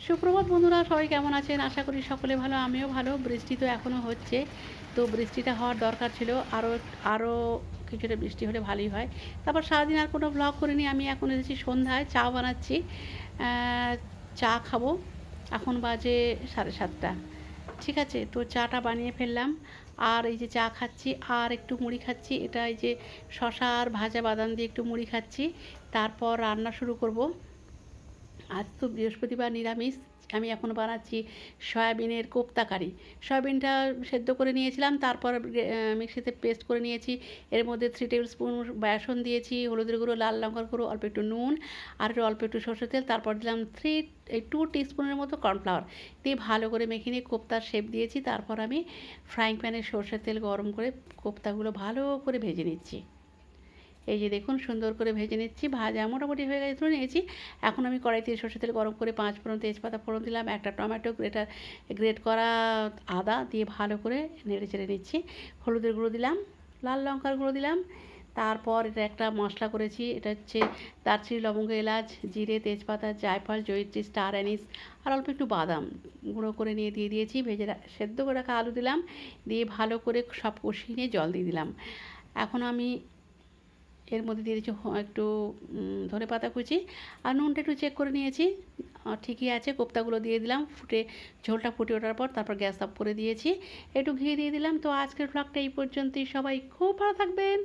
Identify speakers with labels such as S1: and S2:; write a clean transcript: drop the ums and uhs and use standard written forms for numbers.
S1: সুপ্রভাত বন্ধুরা, সবাই কেমন আছেন? আশা করি সকলে ভালো, আমিও ভালো। বৃষ্টি তো এখনও হচ্ছে, তো বৃষ্টিটা হওয়ার দরকার ছিল। আরও কিছুটা বৃষ্টি হলে ভালোই হয়। তারপর সারাদিন আর কোনো ব্লগ করিনি। আমি এখন এসেছি সন্ধ্যায়, চা বানাচ্ছি। চা খাবো। এখন বাজে 7:30। ঠিক আছে, তো চাটা বানিয়ে ফেললাম। আর এই যে চা খাচ্ছি আর একটু মুড়ি খাচ্ছি। এটা এই যে শশা আর ভাজা বাদাম দিয়ে একটু মুড়ি খাচ্ছি। তারপর রান্না শুরু করব। আজ তো বৃহস্পতিবার, নিরামিষ। আমি এখন বানাচ্ছি সয়াবিনের কোপ্তা কারি। সয়াবিনটা সেদ্ধ করে নিয়েছিলাম, তারপর মিক্সিতে পেস্ট করে নিয়েছি। এর মধ্যে 3 টেবিল স্পুন বেসন দিয়েছি, হলুদের গুঁড়ো, লাল লঙ্কার গুঁড়ো, অল্প একটু নুন আর অল্প একটু সরষের তেল। তারপর দিলাম 2 টিস্পুনের মতো কর্নফ্লাওয়ার দিয়ে ভালো করে মেখে নিয়ে কোপ্তার শেপ দিয়েছি। তারপর আমি ফ্রাইং প্যানে সরষের তেল গরম করে কোপ্তাগুলো ভালো করে ভেজে নিচ্ছি। এই যে দেখুন, সুন্দর করে ভেজে নিচ্ছি। ভাজা মোটামুটি হয়ে গেছে, তুলে নিয়েছি। এখন আমি কড়াইতে সরষের তেল গরম করে 5 ফোড়ন, তেজপাতা ফোড়ন দিলাম, একটা টমেটো গ্রেট করা আদা দিয়ে ভালো করে নেড়ে চেড়ে নিচ্ছি। হলুদের গুঁড়ো দিলাম, লাল লঙ্কার গুঁড়ো দিলাম। তারপর এটা একটা মশলা করেছি, এটা হচ্ছে দারচিনি, লবঙ্গ, এলাচ, জিরে, তেজপাতা, জায়ফল, জয়িত্রী, স্টার অ্যানিস আর অল্প একটু বাদাম গুঁড়ো করে নিয়ে দিয়ে দিয়েছি। সেদ্ধ করে রাখা আলু দিলাম, দিয়ে ভালো করে সব কষিয়ে নিয়ে জল দিয়ে দিলাম। এখন আমি এর মধ্যে দিয়ে দিচ্ছি একটু ধনেপাতা কুচি আর নুনটা একটু চেক করে নিয়েছি, ঠিকই আছে। কোপ্তাগুলো দিয়ে দিলাম, ঝোলটা ফুটে ওঠার পর তারপর গ্যাস অফ করে দিয়েছি। একটু ঘি দিয়ে দিলাম। তো আজকের ব্লগটা এই পর্যন্তই। সবাই খুব ভালো থাকবেন।